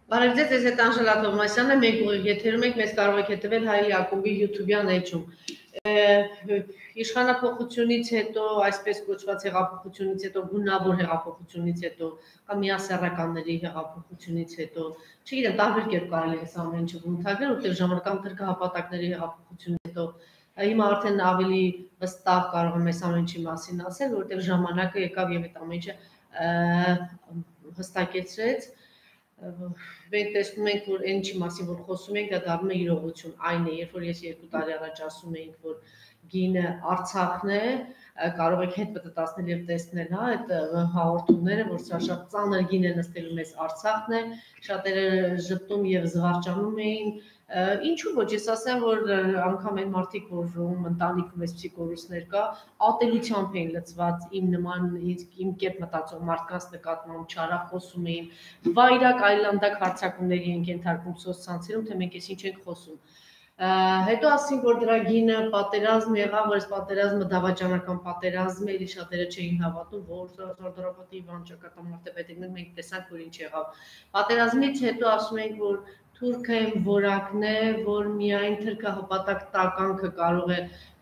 Բարև ձեզ, ես հետ Անժելա Թովմասյանն եմ, մենք ուղիղ եթերում ենք, մեզ կարող եք հետևել Հայր Յակոբի YouTube-յան էջում։ Իշխանափոխությունից հետո, այսպես կոչված հեղափոխությունից հետո, գունավոր հեղափոխությունից հետո, կամ միասեռականների հեղափոխությունից հետո, չգիտեմ, տարբեր կերպ կարելի է այս ամեն ինչը բնութագրել, որտեղ ժամանակական թրքահապատակների հեղափոխությունից հետո հիմա արդեն ավելի վստահ կարող եմ այս ամեն ինչի մասին ասել, որտեղ ժամանակը եկավ եւ այդ ամեն ինչը հստակեցրեց Մենք տեսնում ենք, որ այն ինչի մասին, որ խոսում ենք, դա դառնում է իրողություն։ Այն է, երբ որ ես 2 տարի առաջ ասում էինք, որ գինը Արցախն է, կարող եք հետ պատտասնել եւ տեսնել, հա, այդ հաղորդումները, որ սա շատ ծանր գին է նստելու մեզ Արցախն է, շատերը ժպտում եւ զվարճանում էին, ինչու ոչ, ես ասեմ, որ անգամ այն մարդիկ, որ ընտանիքում էսպիսի կորուստներ կա, ատելությամբ էին լծված իմ նման իմ կերպ մտածող մարդկանց նկատմամբ չարախոսում էին, վայրակ այլանդակ հարձակումների ենք ենթարկվում սոցցանցերում, թե մենք ես ինչ ենք խոսում։ Հետո ասենք, որ դրա գինը պատերազմ եղավ, որ այս պատերազմը դավաճանական պատերազմ է, էլի շատերը չէին հավատում, որ Սարդարապետի Իվան ճակատամարտի մենք տեսանք, որ ինչ եղավ։ Պատերազմից հետո ասում ենք, որ Թուրքը որակն է, որ միայն թրքահպատակ տականքը կարող է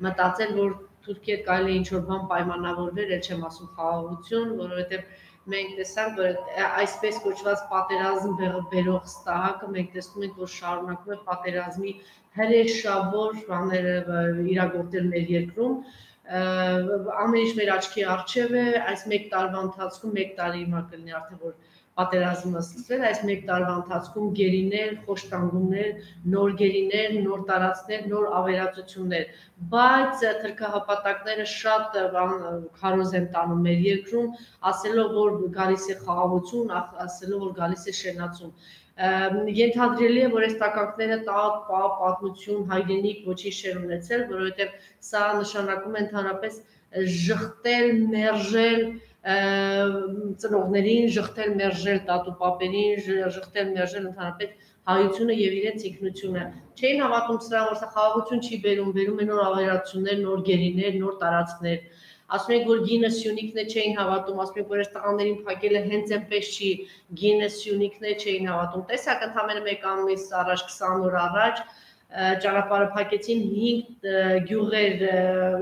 մտածել, որ Թուրքի հետ կարելի է ինչ-որ բան պայմանավորվել, էլ չեմ ասում խաղաղություն, որովհետև մենք տեսանք, որ այսպես կոչված պատերազմ բերող ստահակը մենք տեսնում ենք, որ շարունակում է պատերազմի հրեշավոր բաները իրագործել մեր երկրում, ամեն ինչ մեր աչքի առջև է, այս 1 տարվա ընթացքում 1 տարի հիմա կլինի արդեն, որ պատերազմը սկսվել, այս 1 տարվա ընթացքում գերիներ, խոշտանգումներ, նոր գերիներ, նոր տարածքներ, նոր ավերածություններ, բայց թրքահապատակները շատ քարոզ են տանում մեր երկրում, ասելով, որ գալիս է խաղաղություն, ասելով, որ գալիս է շենացում։ Ենթադրելի է, որ այս տականքները տաղ, պատմություն, հայրենիք ոչինչ չեն ունեցել, որովհետև սա նշանակում է ընդհանրապես ժխտել, մերժել ծնողներին, ժխտել, մերժել տատուպապերին, ժխտել, մերժել ընդհանրապես հայությունը եւ իրենց ինքնությունը։ Չէին հավատում սրան, որ սա խաղաղություն չի բերում, բերում է նոր ավերածություններ, նոր գերիներ, նոր տարածքներ։ Ասում ենք, որ գինը Սյունիքն է, չէին հավատում, ասում ենք, որ այս տղաներին փակելը հենց այնպես չի, գինը Սյունիքն է, չէին հավատում։ Տեսակ ընդամենը 1 ամիս առաջ, 20 օր առաջ ճանապարհը փակեցին 5 գյուղեր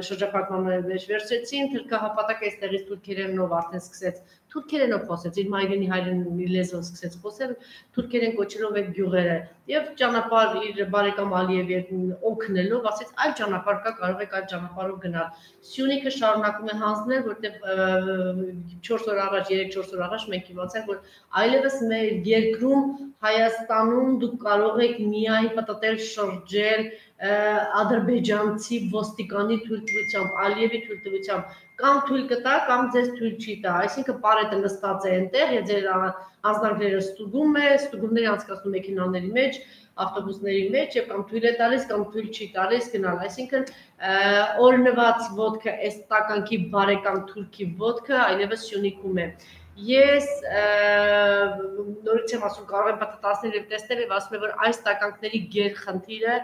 շրջափակման մեջ վերցրեցին, թրքահապատակը այստեղից թուրքերենով արդեն սկսեց թուրքերենով խոսեց, իր հայրենի լեզվով սկսեց խոսել, թուրքերեն կոչելով այդ գյուղերը եւ ճանապարհ իր բարեկամ Ալիևին օգնելով, ասեց այլ ճանապարհ կա, կարող եք այլ ճանապարհով գնալ։ Սյունիքը շարունակում է հանձնել, որտեղ 4 օր առաջ, 3-4 օր առաջ մենք իմացանք, որ այլևս մեր երկրում Հայաստանում դուք կարող եք միայն պատտել շրջել ադրբեջանցի ոստիկանի թույլտվությամբ, Ալիևի թույլտվությամբ, կամ թույլ կտա, կամ ձեզ թույլ չի տա, այսինքն պարետը նստած է այնտեղ, եւ ձեր անձնագրերը ստուգում է, ստուգումների անցկացնում մեքենաների մեջ, ավտոբուսների մեջ եւ կամ թույլ է տալիս, կամ թույլ չի տալիս գնալ, այսինքն օրնված ոդկը, այս տականքի բարեկամ թուրքի ոդկը այլևս Սյունիքում է։ Ես նորից եմ ասում, կարող եմ պատտասնել եւ տեսնել եւ ասում եմ, որ այս տականքների գերխնդիրը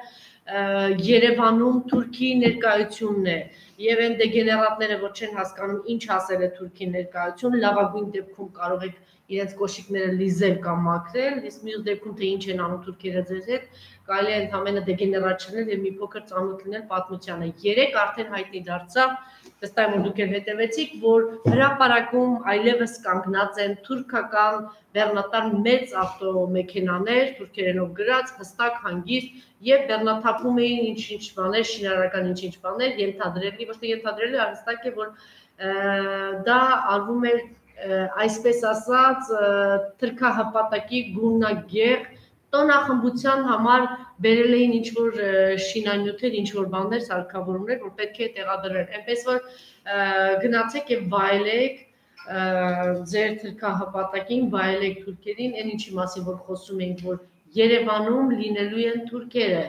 Երևանում Թուրքի ներկայությունն է եւ այն դեգեներատները, որ չեն հասկանում ինչ ասել է Թուրքի ներկայություն, լավագույն դեպքում կարող եք իրենց կոշիկները լիզել կամ մաքրել, իսկ մյուս դեպքում թե ինչ են անում թուրքերը ձեզ հետ, կարելի է ընդհանրապես դեգեներատ չլինել եւ մի փոքր ծանոթ լինել պատմությանը։ Երեք արդեն հայտնի դարձավ, վստահ եմ, որ դուք էլ հետևեցիք, որ հրապարակում այլևս կանգնած են թուրքական բեռնատար մեծ ավտոմեքենաներ, թուրքերենով գրած, հստակ, հանգիստ եւ բեռնաթափում էին ինչ-ինչ բաներ, շինարարական ինչ-ինչ բաներ, ենթադրելի, ոչ թե ենթադրելի, այլ հստակ է, որ դա արվում էր այսպես ասած թրքահպատակի գունագեղ տոնախմբության համար բերել էին ինչ-որ շինանյութեր, ինչ-որ բաներ, սարքավորումներ, որ պետք է տեղադրել, այնպես որ գնացեք եւ վայելեք ձեր թրքահպատակին, վայելեք թուրքերին, այն ինչի մասին որ խոսում ենք, որ Երևանում լինելու են թուրքերը,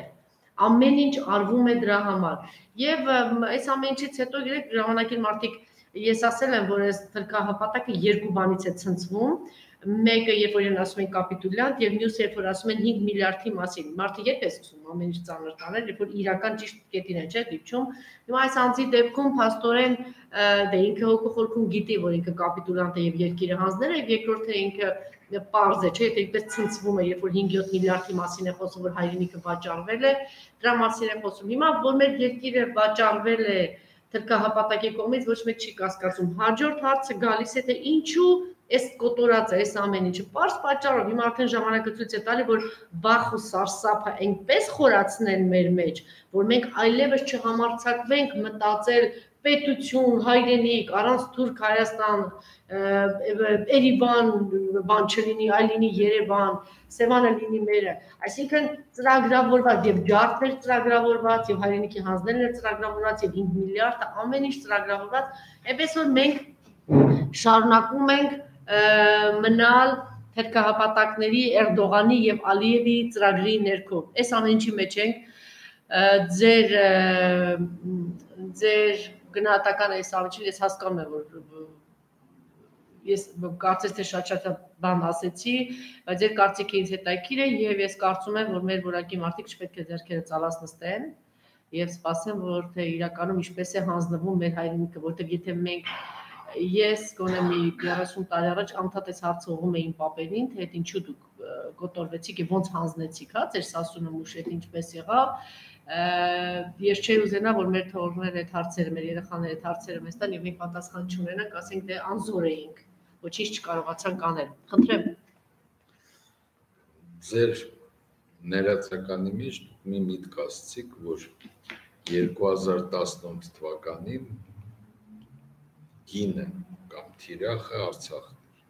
ամեն ինչ արվում է դրա համար եւ այս ամեն ինչից հետո գիտեք ժամանակին մարդիկ ես ասել եմ, որ այս թրքահպատակը 2 բանից է ցնցվում, մեկը երբ որ ասում են կապիտուլյանտ եւ մյուսը երբ որ ասում են 5 միլիարդի մասին, մարդը երբ է սկսում ամեն ինչ ծանր տանել, երբ որ իրական ճիշտ կետին է, չէ՞, դիպչում։ Հիմա այս անձի դեպքում փաստորեն դե ինքը հոգու խորքում գիտի, որ ինքը կապիտուլյանտ է եւ երկիրը հանձնել է, եւ երկրորդը ինքը պարզ է, չէ, եթե այդպես ցնցվում է, երբ որ 5-7 միլիարդի մասին է խոսում, որ հայրենիքը վաճառվել է, դրա մասին է խոսում։ Հիմա որ մեր երկիրը վաճառվել է թրքահապատակի կողմից, ոչ մեկ չի կասկածում։ Հաջորդ հարցը գալիս է, թե ինչու այս կոտորածը, այս ամեն ինչը պարզ պատճառով հիմա արդեն ժամանակը ցույց է տալի, որ վախ ու սարսափը այնպես խորացնել մեր մեջ, որ մենք այլևս չհամարձակվենք մտածել պետություն, հայրենիք, առանց Թուրք Հայաստան, Երևան, բան չլինի, այլ լինի Երևան, Սևանը լինի մերը, այսինքն ծրագրավորված եւ ջարդեր ծրագրավորված եւ հայրենիքի հանձնելն է ծրագրավորված եւ 5 միլիարդը ամեն ինչ ծրագրավորված, այնպես որ մենք շարունակում ենք մնալ թերքահապատակների Էրդողանի եւ Ալիևի ծրագրի ներքո։ Այս ամեն ինչի մեջ ենք ձեր գնահատականը այս ամենին ես հասկանում եմ, որ ես կարծես թե շատ բան ասեցի, բայց ձեր կարծիքը ինձ հետաքրքիր է եւ ես կարծում եմ, որ մեր որակի մարդիկ չպետք է ձեռքերը ծալած նստեն եւ սպասեն, որ թե իրականում ինչպես է հանձնվում մեր հայրենիքը, որտեղ եթե մենք ես գոնե մի 30 տարի առաջ անդադ այս հարցը ուղղում էին պապերին, թե այդ ինչու դուք կոտորվեցիք եւ ոնց հանձնեցիք, հա, ձեր Սասունը մուշ այդ ինչպես եղավ։ Ես չէի ուզենա, որ մեր թողնողները այդ հարցերը, մեր երեխաները այդ հարցերը մեզ տան եւ մենք պատասխան չունենանք, ասենք դե անզոր էինք, ոչինչ չկարողացանք անել։ Խնդրեմ։ Ձեր ներածականի մեջ դուք մի միտք ասացիք, որ 2018 թվականին գինը կամ թիրախը Արցախն էր։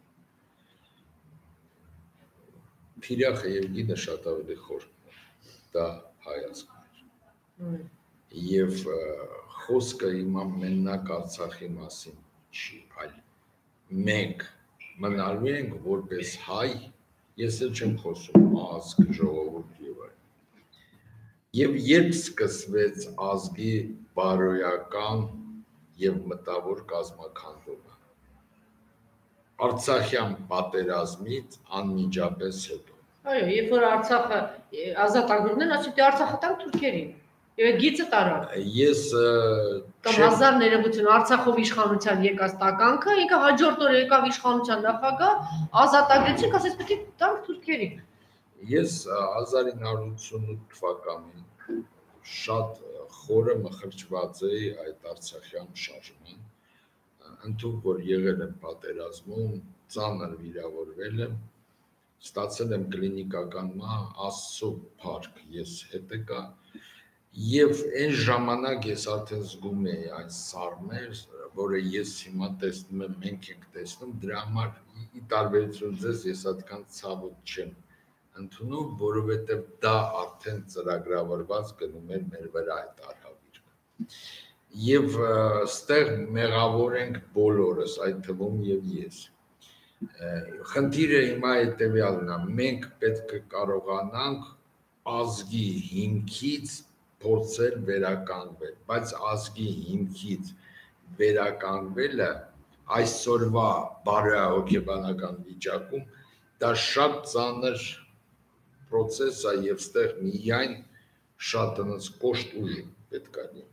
Թիրախը եւ գինը շատ ավելի խոր դա հայացքն էր։ Եվ խոսքը հիմա մենակ Արցախի մասին չի, այլ մենք մնալու ենք որպես հայ, ես էլ չեմ խոսում ազգ, ժողովուրդ եւ այլն։ Եվ երբ սկսվեց ազգի բարոյական եւ մտավոր կազմաքանդումը Արցախյան պատերազմից անմիջապես հետո։ Այո, երբ որ Արցախը ազատ ագրողներն ասում են Արցախը տանք թուրքերին։ Եվ այդ գիծը տարավ։ Ես կամ 1000 ներողություն Արցախով իշխանության եկած տականքը, ինքը հաջորդ օրը եկավ իշխանության նախագահ, ազատագրեցին, ասեց պետք է տանք թուրքերին։ Ես 1988 թվականին շատ խորը մխրճված էի այդ Արցախյան շարժման, ընդհանուր որ եղել եմ պատերազմում, ծանր վիրավորվել եմ, ստացել եմ կլինիկական Աստծո փառք, ես հետ եկա եւ այն ժամանակ ես արդեն զգում էի այն սարմեր, որը ես հիմա տեսնում եմ, մենք ենք տեսնում, դրա համար ի տարբերություն ձեզ ես այդքան ցավոտ չեմ ընդունում, որովհետեւ դա արդեն ծրագրավորված գնում էր մեր վրա այդ արհավիրքը։ Եվ ստեղ մեղավոր ենք բոլորս, այդ թվում եւ ես։ Խնդիրը հիմա հետեւյալն է, մենք պետք է կարողանանք ազգի հիմքից փորձել վերականգնել, բայց ազգի հիմքից վերականգնելը այսօրվա բարոյահոգեբանական վիճակում դա շատ ծանր process է եւ ստեղ միայն շատ ոնց կոշտ ուժ պետք է լինի։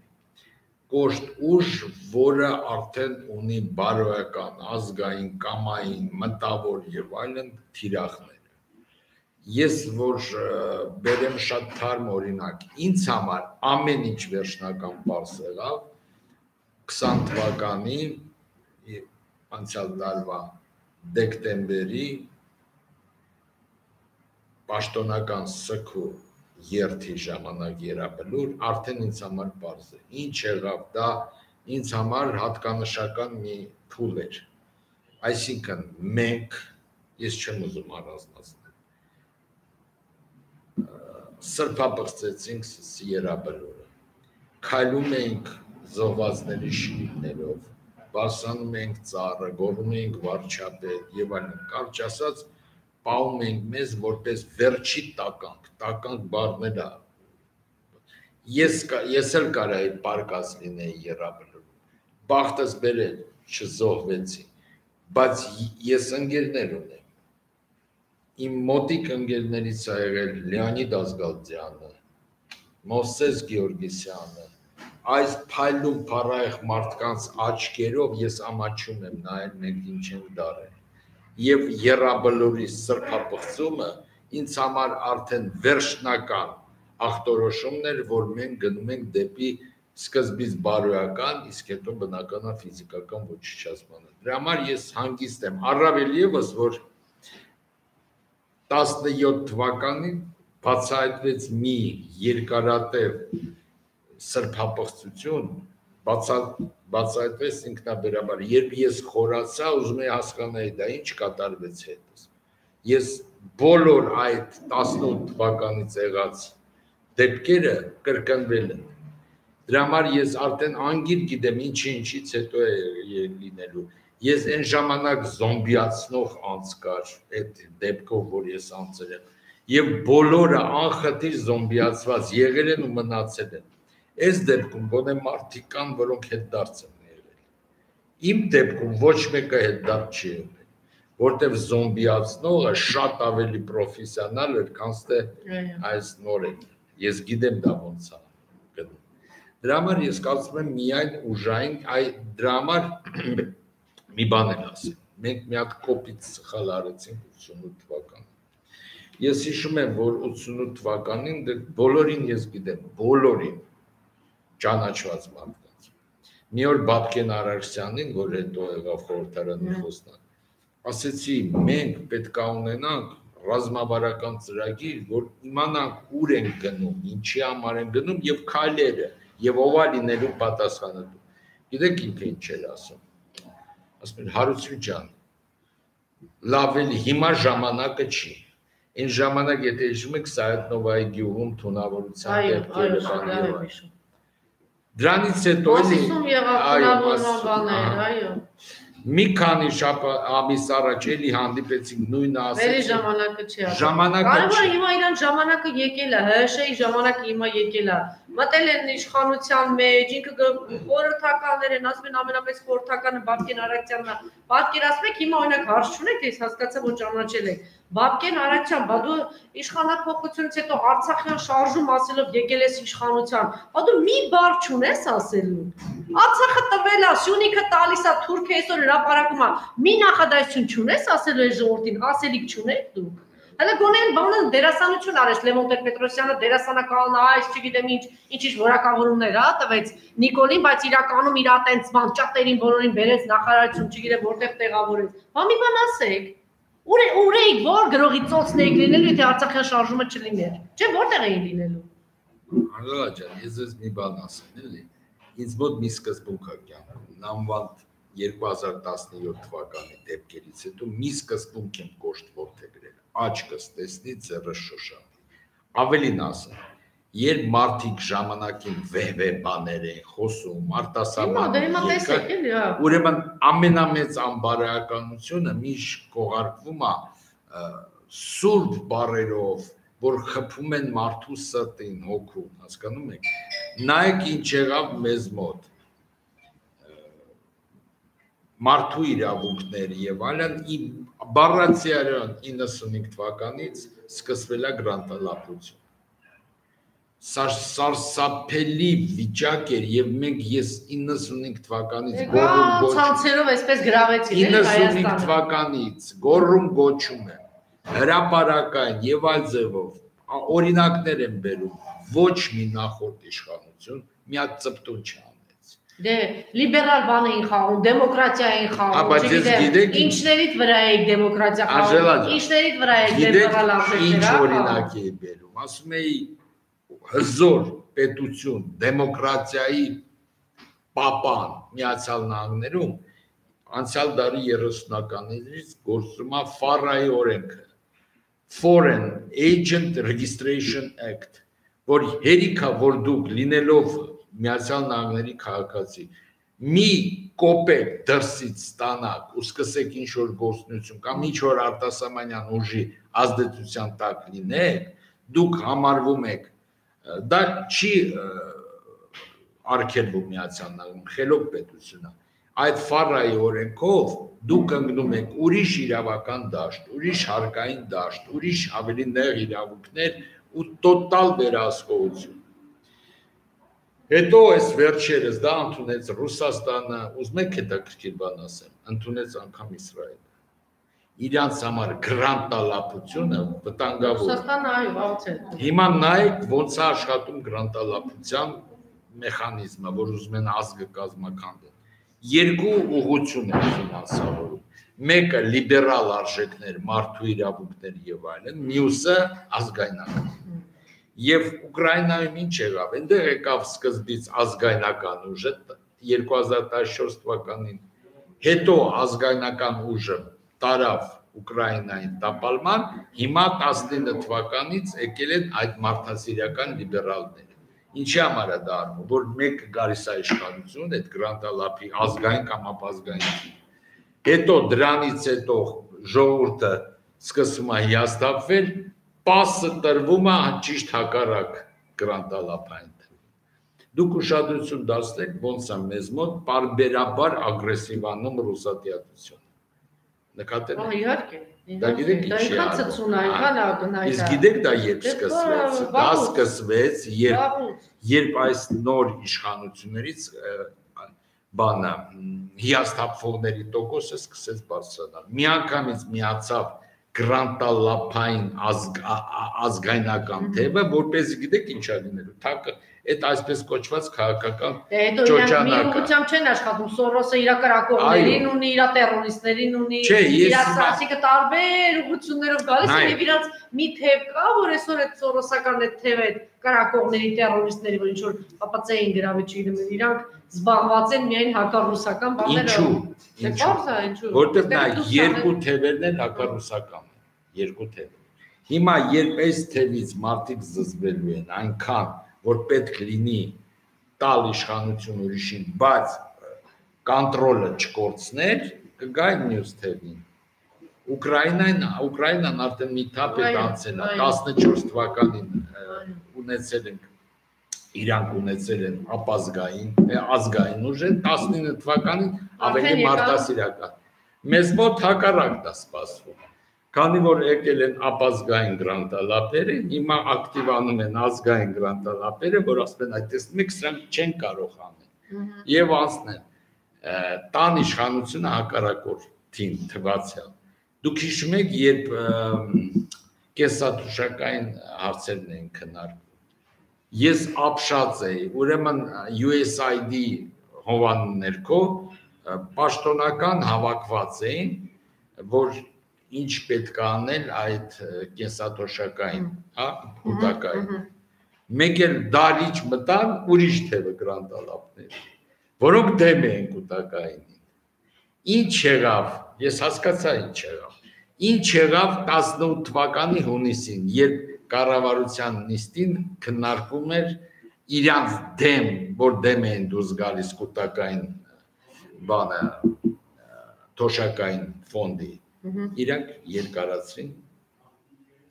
Կոշտ ուժ, որը արդեն ունի բարոյական, ազգային, կամային, մտավոր եւ այլն թիրախներ։ Ես որ բերեմ շատ թարմ օրինակ, ինձ համար ամեն ինչ վերջնական պարզ եղավ 20 թվականի անցյալ տարվա դեկտեմբերի պաշտոնական սգու երթի ժամանակ երապելուր արդեն ինձ համար պարզ է։ Ինչ եղավ դա ինձ համար հատկանշական մի փուլ էր։ Այսինքն մենք, ես չեմ ուզում առանձնացնել, սրբապղծեցինք երապելուրը, քայլում էինք զոհվածների շիրիկներով, բարձրանում էինք ծառը, գոռում էինք վարչապետ եւ այլն, կարճ ասած պահում ենք մեզ որպես վերջի տականք բառն էլ է։ Ես էլ կարայի պարկած լինեի երապելում, բախտս բերել չզոհվեցի, բայց ես ընկերներ ունեմ, իմ մոտիկ ընկերներից է եղել Լեոնիդ Ազգալդյանը, Մովսես Գեորգիսյանը, այս փայլուն փառահեղ մարդկանց աչքերով ես ամաչում եմ նայել մենք ինչ ենք դարել։ եւ երաբլուրի սրբապղծումը ինձ համար արդեն վերջնական ախտորոշումն էր, որ մենք գնում ենք դեպի սկզբից բարոյական, իսկ հետո բնականա ֆիզիկական ոչնչացմանը։ Դրա համար ես հանգիստ եմ, առավել ևս, որ 17 թվականին բացահայտվեց մի երկարատև սրբապղծություն, բացահայտվեց ինքնաբերաբար, երբ ես խորացա, ուզում եի հասկանայի դա ինչ կատարվեց հետս։ Ես բոլոր այդ 18 թվականից եղած դեպքերը կրկնվել են։ Դրա համար ես արդեն անգիր գիտեմ ինչից հետո է լինելու։ Ես այն ժամանակ զոմբիացնող անց կար այդ դեպքով, որ ես անցել եմ, եւ բոլորը անխտիր զոմբիացված եղել են ու մնացել են։ Այս դեպքում գոնե մարդիկ կան, որոնք հետդարձ են եղել։ Իմ դեպքում ոչ մեկը հետդարձ չի եղել, որտեղ զոմբիացնողը շատ ավելի պրոֆեսիոնալ էր, քան թե այս նորեն։ Ես գիտեմ դա ոնց է գնում։ Դրա համար ես կարծում եմ միայն ուժային, դրա համար մի բան եմ ասել։ Մենք մի հատ կոպիտ սխալ արեցինք 88 թվականին։ Ես հիշում եմ, որ 88 թվականին բոլորին ես գիտեմ, բոլորին ճանաչված մարդկանց։ Մի օր Բաբկեն Արաքսյանին, որ հետո եղավ խորհրդարանի խոսնակ, ասեցի, մենք պետք է ունենանք ռազմավարական ծրագիր, որ իմանանք ուր են գնում, ինչի համար են գնում եւ քայլերը, եւ ով է լինելու պատասխանատու։ Գիտեք ինքը ինչ էր ասում։ Ասում էր Հարություն ջան, լավ էլ հիմա ժամանակը չի։ Այն ժամանակ եթե հիշում եք Սայաթնովայի գյուղում թունավորության դեպքերը բաներ։ Դրանից հետո մի քանի ամիս առաջ էլի հանդիպեցինք նույնը ասեցինք։ Վերի ժամանակը չի ասում։ Ժամանակը չի։ Կարևորը հիմա իրան ժամանակը եկել է, ՀՇ-ի ժամանակը հիմա եկել է։ Մտել են իշխանության մեջ, ինքը խորհրդականներ են, ասում են ամենապես խորհրդականը Բաբկեն Արաքսյանն է։ Պատկերացնում եք հիմա օրինակ հարց չունեք, ես հասկացա, որ ճանաչել եք։ Բաբկեն Արաքսյան, բա դու իշխանափոխությունից հետո Արցախյան շարժում ասելով եկել ես իշխանության, բա դու մի բառ չունես ասելու։ Արցախը տվել է, Սյունիքը տալիս է, Թուրքիա այսօր հրապարակում է, մի նախադասություն չունես ասելու այս ժողովրդին, ասելիք չունեք դու։ Հələ գոնե այն բանը դերասանություն արեց Լևոն Տեր-Պետրոսյանը դերասանական այս չգիտեմ ինչ որակավորումներ հա տվեց Նիկոլին, բայց իրականում իր այտենց բան ճատերին բոլորին բերեց նախարարություն, չգիտեմ որտեղ տեղավորեց։ Բա մի բան ասեք։ Ուր էիք, որ գրողի ծոցն էիք լինելու, եթե Արցախյան շարժումը չլիներ։ Չէ, որտեղ էին լինելու։ Անդրեա ջան, ես մի բան ասեմ, էլի։ Ինձ մոտ մի սկզբունք է կյանքում։ Նամվանդ 2017 թվականի դեպքերից հետո մի սկզբունք եմ կոշտ որդեգրել։ Աչքս տեսնի, ձեռս շոշափի։ Ավելին ասեմ, երբ մարդիկ ժամանակին վեհ բաներ են խոսում, արտասահման, ուրեմն ամենամեծ անբարոյականությունը միշտ կողարկվում է սուրբ բառերով, որ խփում են մարդու սրտին, հոգուն, հասկանում եք։ Նայեք ինչ եղավ մեզ մոտ։ Մարդու իրավունքներ եւ այլն բառացիարան 95 թվականից սկսվել է գրանտալապություն։ Սարսափելի վիճակ էր եւ մենք ես 95 թվականից գոռում ցանցերով այսպես գրավեցին 95 թվականից գոռում գոչում եմ հրապարակային եւ այլ ձևով օրինակներ են բերում ոչ մի նախորդ իշխանություն մի հատ ծպտուն չանեց։ Դե լիբերալ բան էին խաղում, դեմոկրատիա էին խաղում, չգիտեմ, ինչներիդ վրա էիք դեմոկրատիա խաղում, ինչներիդ վրա էիք լիբերալ արժեքներ, ինչ օրինակ էի բերում, ասում էի հզոր պետություն, դեմոկրատիայի պապան Միացյալ Նահանգներում անցյալ դարի 30-ականներից գործում է FARA-ի օրենքը, Foreign Agent Registration Act, որ հերիքա որ դուք լինելով Միացյալ Նահանգների քաղաքացի մի կոպեկ դրսից ստանաք ու սկսեք ինչ որ գործունեություն կամ ինչ որ արտասահմանյան ուժի ազդեցության տակ լինեք, դուք համարվում եք դա չի արգելվում Միացյալ Նահանգներում, խելոք պետություն է։ Այդ FARA-ի օրենքով դուք ընկնում եք ուրիշ իրավական դաշտ, ուրիշ հարկային դաշտ, ուրիշ ավելի նեղ իրավունքներ ու տոտալ վերահսկողություն։ Հետո այս վերջերս դա ընդունեց Ռուսաստանը, ուզում եք հետաքրքիր բան ասեմ, ընդունեց անգամ Իսրայելը։ իրանց համար գրանտալապությունը վտանգավոր։ Ռուսաստանը այո, աղց է։ Հիմա նայեք ոնց է աշխատում գրանտալապության մեխանիզմը, որ ուզում են ազգը կազմակերպել։ Երկու ուղղություն է ֆինանսավորում։ Մեկը լիբերալ արժեքներ, մարդու իրավունքներ եւ այլն, մյուսը ազգայնական։ Եվ Ուկրաինայում ինչ եղավ, այնտեղ եկավ սկզբից ազգայնական ուժը 2014 թվականին, հետո ազգայնական ուժը տարավ Ուկրաինային տապալման, հիմա 19 թվականից եկել են այդ մարդասիրական լիբերալները։ Ինչի համար է դա արվում, որ մեկը գալիս է իշխանություն, այդ գրանտալապի ազգային կամ ապազգային։ Հետո դրանից հետո ժողովուրդը սկսում է հիասթափվել, պասը տրվում է ճիշտ հակառակ գրանտալապային։ Դուք ուշադրություն դարձրեք, ոնց է մեզ մոտ պարբերաբար ագրեսիվանում ռուսատիատությունը։ Նկատել եք։ Իհարկե։ Դա գիտեք ինչ է։ Իսկ գիտեք դա երբ սկսվեց։ Դա սկսվեց, երբ այս նոր իշխանություններից բանը հիասթափվողների տոկոսը սկսեց բարձրանալ։ Միանգամից միացավ գրանտալապային ազգայնական թևը, որպեսզի գիտեք ինչ է լինելու։ Թակը այդ այսպես կոչված քաղաքական ճոճանակը։ Մի ուղղությամբ չեն աշխատում, Սորոսը իր կրակողներին ունի, իր տերորիստներին ունի, իր ասիկը տարբեր ուղղություններով գալիս է եւ իրանց մի թև կա, որ այսօր այդ սորոսական այդ թևը այդ կրակողների, տերորիստների, որ ինչ որ պապածեին գրավի չգիտեմ, իրանք զբաղված են միայն հակառուսական բաներով։ Ինչու։ Որտեղ նա երկու թևերն են հակառուսական, երկու թև։ Հիմա երբ այս թևից մարդիկ զզվելու են այնքան, որ պետք լինի տալ իշխանություն ուրիշին, բայց կոնտրոլը չկորցներ, կգա մյուս թևին։ Ուկրաինան արդեն մի թափ է անցել, 14 թվականին ունեցել ենք իրանք ունեցել են ազգային ուժ, 19 թվականին ավելի մարդասիրական։ Մեզ մոտ հակառակն է սպասվում։ Քանի որ եկել են ապազգային գրանտալապերը, հիմա ակտիվանում են ազգային գրանտալապերը, որ ասում են, այդ տեսնում եք, սրանք չեն կարող անել։ Եվ անցնեն տան իշխանությունը հակառակորդին թվացյալ։ Դուք հիշում եք, երբ կենսաթոշակային հարցերն էին քննարկվում։ Ես ապշած էի, ուրեմն USAID հովանու ներքո պաշտոնական հավաքված էին, որ ինչ պետք է անել այդ կենսաթոշակային, կուտակային։ Մեկ էլ դալիճ մտան ուրիշ թևը գրանտալապներ, որոնք դեմ էին կուտակայինին։ Ինչ եղավ, ես հասկացա ինչ եղավ։ Ինչ եղավ 18 թվականի հունիսին, երբ կառավարության նիստին քննարկվում էր իրանց դեմ, որ դեմ էին դուրս գալիս կուտակային բանը, թոշակային ֆոնդի, իրանք երկարացրին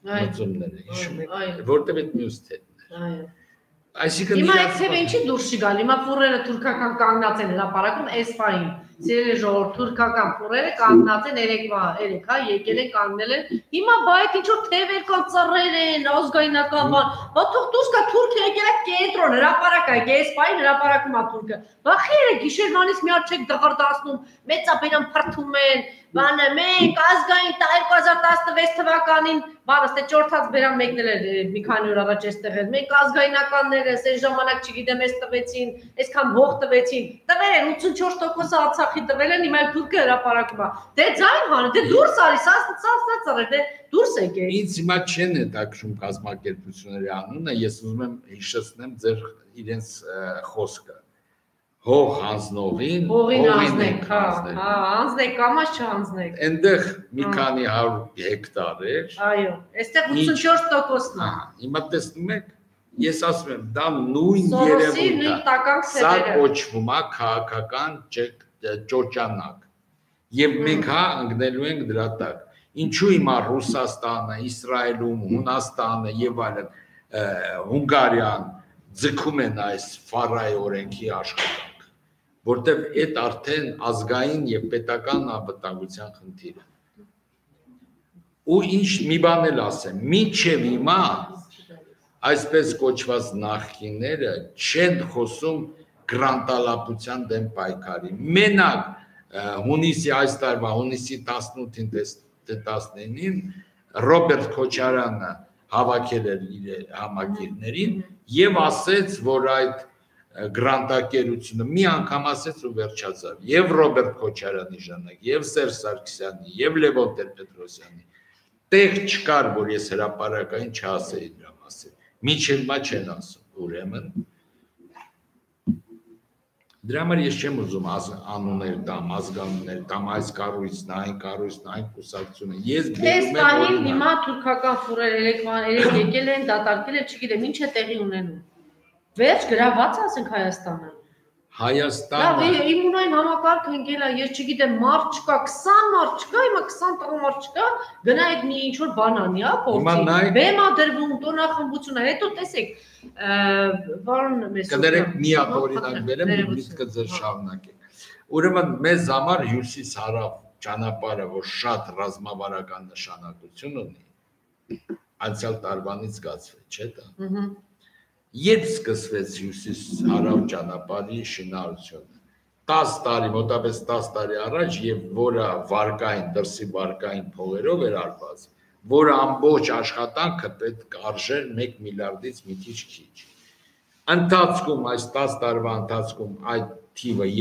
մտումները, հիշում եք, որտեղ այդ մյուս թեթն էր։ Հիմա այդ թևը ինչի դուրս չի գալ, հիմա ֆուրերը թուրքական կանգնած են հրապարակում էսպային, սիրելի ժողովուրդ, թուրքական ֆուրերը կանգնած են երեկվա, եկել են կանգնել են, հիմա բա այդ ինչ-որ թևեր կան, ծռեր են, ազգայնական բան, բա թող դուրս գա Թուրքիա եկել է կենտրոն, հրապարակ է, էսպային հրապարակում է Թուրքը, բա խերը գիշերվանից մի հատ չեք դղրդացնում, մեծաբերան փրթում են, բանը մենք ազգային 2016 թվականին բանը ստե ճորթած բերան մեկնել էր մի քանի օր առաջ էստեղ էր մենք ազգայնականներս այս ժամանակ չգիտեմ էս տվեցին այսքան հող տվեցին տվել են 84% Արցախի տվել են հիմա Թուրքը հրապարակում է դե ձայն հանը դե դուրս արի սա դե դուրս եկեք ինձ հիմա չեն հետաքրում կազմակերպությունների անունը ես ուզում եմ հիշեցնեմ ձեր իրենց խոսքը Հող հանձնողին, հողին հանձնեք, հանձնեք, կամաց չհանձնեք։ Այնտեղ մի քանի 100 հեկտար էր։ Այո, այստեղ 84%-ն է։ Հիմա տեսնում եք, ես ասում եմ, դա նույն երևույթն է։ Սա կոչվում է քաղաքական ճոճանակ։ Եվ մենք ընկնելու ենք դրա տակ։ Ինչու հիմա Ռուսաստանը, Իսրայելում, Հունաստանը եւ այլն, Հունգարիան ձգում են այս ֆարայի օրենքի աշխատանքը, որտեղ այդ արդեն ազգային եւ պետական անվտանգության խնդիր է։ Ու ինչ մի բան էլ ասեմ, մինչև հիմա այսպես կոչված նախկինները չեն խոսում գրանտալապության դեմ պայքարի։ Մենակ հունիսի այս տարվա հունիսի 18-ին 19-ին Ռոբերտ Քոչարյանը հավաքել էր իր համակիրներին եւ ասեց, որ այդ գրանտակերությունը մի անգամ ասեց ու վերջացավ եւ Ռոբերտ Քոչարյանի ժամանակ եւ Սերժ Սարգսյանի եւ Լևոն Տեր-Պետրոսյանի տեղ չկար, որ ես հրապարակային չասեի դրա մասին միջև մա չեն ասում ուրեմն դրա համար ես չեմ ուզում անուններ տամ ազգանուններ տամ այս կառույցն այն կուսակցությունը ես բերում եմ հիմա թուրքական ֆուրեր երեք եկել են դատարկել են չգիտեմ ինչ է տեղի ունենում Վերջ գրաված ասենք Հայաստանը։ Հայաստանը։ Լավ, իմունային համակարգը ընկել է, ես չգիտեմ, մարդ չկա, 20 մարդ չկա, հիմա 20 տղա մարդ չկա, գնա այդ մի ինչ որ բանանի, հա, փոխի։ Բեմա դրվում, տոնախմբությունը, հետո տեսեք, բան մեզ։ Կներեք մի հատ օրինակ բերեմ, միտքը ձեր շարունակեք։ Ուրեմն մեզ համար հյուսիս հարավ ճանապարհը, որ շատ ռազմավարական նշանակություն ունի, անցյալ տարվանից զգացվեց, չէ՞ դա։ Երբ սկսվեց հյուսիս հարավ ճանապարհի շինարարությունը 10 տարի, մոտավորապես 10 տարի առաջ եւ որը վարկային, դրսի վարկային փողերով էր արված, որը ամբողջ աշխատանքը պետք արժեր 1 միլիարդից մի քիչ քիչ։ Ընթացքում այս 10 տարվա ընթացքում այդ թիվը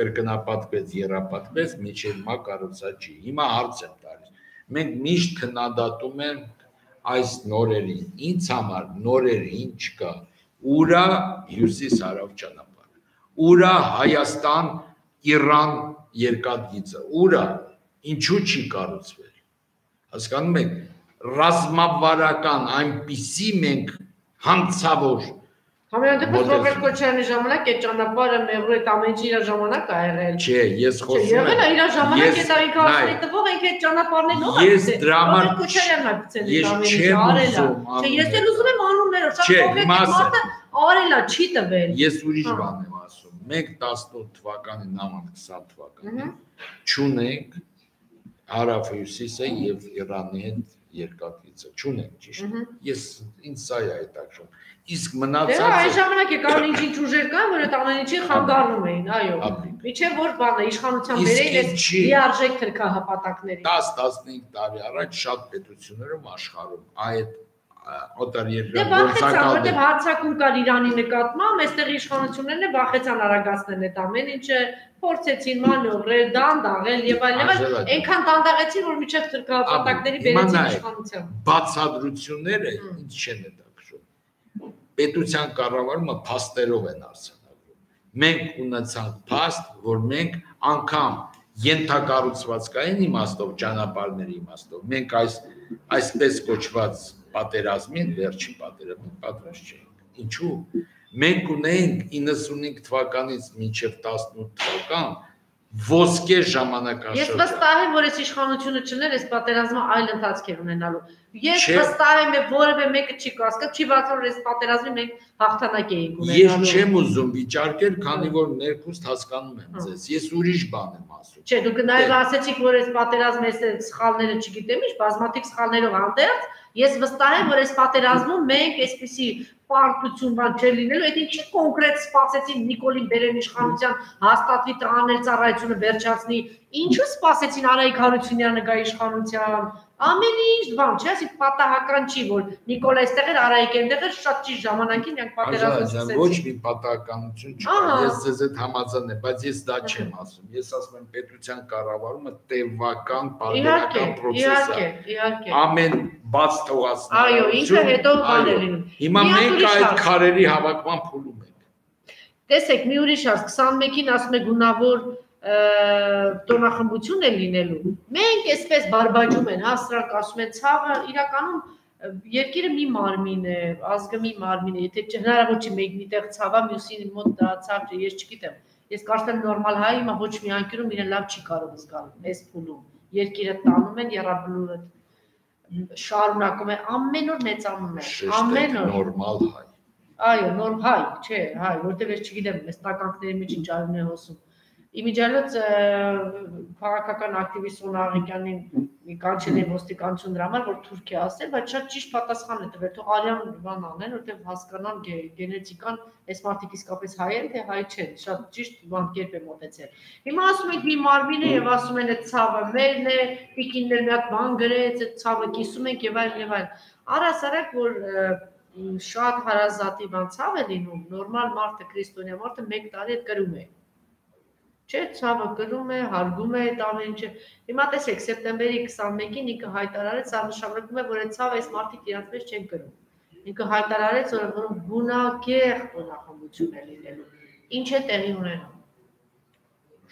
կրկնապատկվեց, եռապատկվեց, միջև հիմա կառուցած չի։ Հիմա հարց եմ տալիս։ Մենք միշտ քննադատում ենք այս նորերին, ինձ համար նորերին չկա, ուրա հյուսիս հարավ ճանապարհը, ուրա Հայաստան-Իրան երկաթգիծը, ուրա ինչու չի կառուցվել, հասկանում եք, ռազմավարական այնպիսի մենք հանցավոր Համենայն դեպս Ռոբերտ Քոչարյանի ժամանակ այդ ճանապարհը մեղրու այդ ամեն ինչ իր ժամանակ ա եղել։ Չէ, ես խոսում եմ։ Եղել է իր ժամանակ այդ ինքնասերի տվող ենք այդ ճանապարհներով ես դրա համար Քոչարյանն ա գցել այդ ամեն ինչը արել է։ Չէ, ես էլ ուզում եմ անուններով, շատ կոնկրետ մարդը արել է, չի տվել։ Ես ուրիշ բան եմ ասում։ Մենք 18 թվականին նման 20 թվականին չունենք հարավ-հյուսիսը եւ Իրանի հետ երկաթգիծը չունենք, ճիշտ։ Ես ինձ սա է հետաքրքրում։ Իսկ մնացածը Դե այն ժամանակ է կան ինչ ուժեր կան, որ այդ ամեն ինչի խանգարում էին, այո։ Միջև որ բանը իշխանության բերեին այս լիարժեք թրքահապատակների։ 10-15 տարի առաջ շատ պետություններում աշխարհում այդ օտարերկրյա գործակալներ որտեղ հարձակում կար Իրանի նկատմամբ, այստեղ իշխանություններն է վախեցան արագացնել այդ ամեն ինչը, փորձեցին մանևրել, դանդաղել եւ այլն, այնքան դանդաղեցին, որ միջև թրքահապատակների բերեցին իշխանության։ Բացադրությունները ինչ չեն հետաքրքրում։ Պետության կառավարումը փաստերով են արձանագրում։ Մենք ունեցանք փաստ, որ մենք անգամ ենթակառուցվածքային իմաստով, ճանապարհների իմաստով, մենք այսպես կոչված պատերազմին, վերջի պատերազմին պատրաստ չէինք։ Ինչու՞։ Մենք ունեինք 95 թվականից մինչև 18 թվական ոսկե ժամանակաշրջան։ Ես վստահ եմ, որ այս իշխանությունը չներ, այս պատերազմը այլ ընթացք էր ունենալու։ Ես վստահ եմ, որևէ մեկը չի կասկած, չի բացառ որ այս պատերազմի մենք հաղթանակ էինք ունենալու։ Ես չեմ ուզում վիճարկել, քանի որ ներքուստ հասկանում եմ ձեզ։ Ես ուրիշ բան եմ ասում։ Չէ, դուք նաև ասացիք, որ այս պատերազմը այս սխալները չգիտեմ ինչ, բազմաթիվ սխալներով հանդերձ, ես վստահ եմ, որ այս պատերազմում մենք այսպիսի պարտություն բան չէ լինելու, այդ ինչի կոնկրետ սպասեցին Նիկոլին Բերեն իշխանության հաստատվի տղաներ ծառայությունը վերջացնի, ինչու սպասեցին Արայիկ Հարությունյանը գա իշխանության, ամեն ինչ բան չէ, ասի պատահական չի, որ Նիկոլ այստեղ էր, Արայիկ այնտեղ էր, շատ ճիշտ ժամանակին իրանք պատերազմը սկսեցին։ Ոչ մի պատահականություն չկա, ես ձեզ հետ համաձայն եմ, բայց ես դա չեմ ասում, ես ասում եմ պետության կառավարումը տևական պարբերական պրոցես է, ամեն բաց թողածնի։ Այո, ինքը հետո բան է լինում։ Հիմա մենք այդ քարերի հավաքման փուլում ենք։ Տեսեք, մի ուրիշ հարց, 21-ին ասում է գունավոր տոնախմբություն է լինելու։ Մենք այսպես բարբաջում են, հա, սրանք ասում են ցավը իրականում երկիրը մի մարմին է, ազգը մի մարմին է, եթե հնարավոր չի մեկնիտեղ ցավա, մյուսին մոտ դա ցավ չէ, ես չգիտեմ։ Ես կարծեմ նորմալ հայ հիմա ոչ մի անկյուրում իրեն լավ չի կարող զգալ այս փուլում։ Երկիրը տանում են, երաբլուրը շարունակում է ամեն օր մեծանում է, ամեն օր նորմալ հայ։ Այո, նորմ հայ, չէ, հայ, որտեղ ես չգիտեմ, այս տականքների մեջ ինչ արուն է հոսում։ Իմիջիայլոց քաղաքական ակտիվիստ Սոնա Աղիկյանին կանչել են ոստիկանություն դրա համար, որ Թուրքիա ասել, բայց շատ ճիշտ պատասխան է տվել, թող արյան բան անեն, որտեղ հասկանան գենետիկան այս մարդիկ իսկապես հայ են, թե հայ չեն, շատ ճիշտ բան կերպ է մոտեցել։ Հիմա ասում եք մի մարմին է եւ ասում են այդ ցավը մերն է, Պիկիններ մի հատ բան գրեց, այդ ցավը կիսում ենք եւ այլն։ Առհասարակ որ շատ հարազատի բան ցավ է լինում, նորմալ մարդը, քրիստոնյա մարդը 1 տարի այդ կրում է։ Չէ, ցավը կրում է, հարգում է այդ ամեն ինչը։ Հիմա տեսեք, սեպտեմբերի 21-ին ինքը հայտարարեց, սա նշանակում է, որ այդ ցավը այս մարդիկ իրancs մեջ չեն կրում։ Ինքը հայտարարեց, որ գունագեղ խոնախմբություն է լինելու։ Ինչ է տեղի ունենում։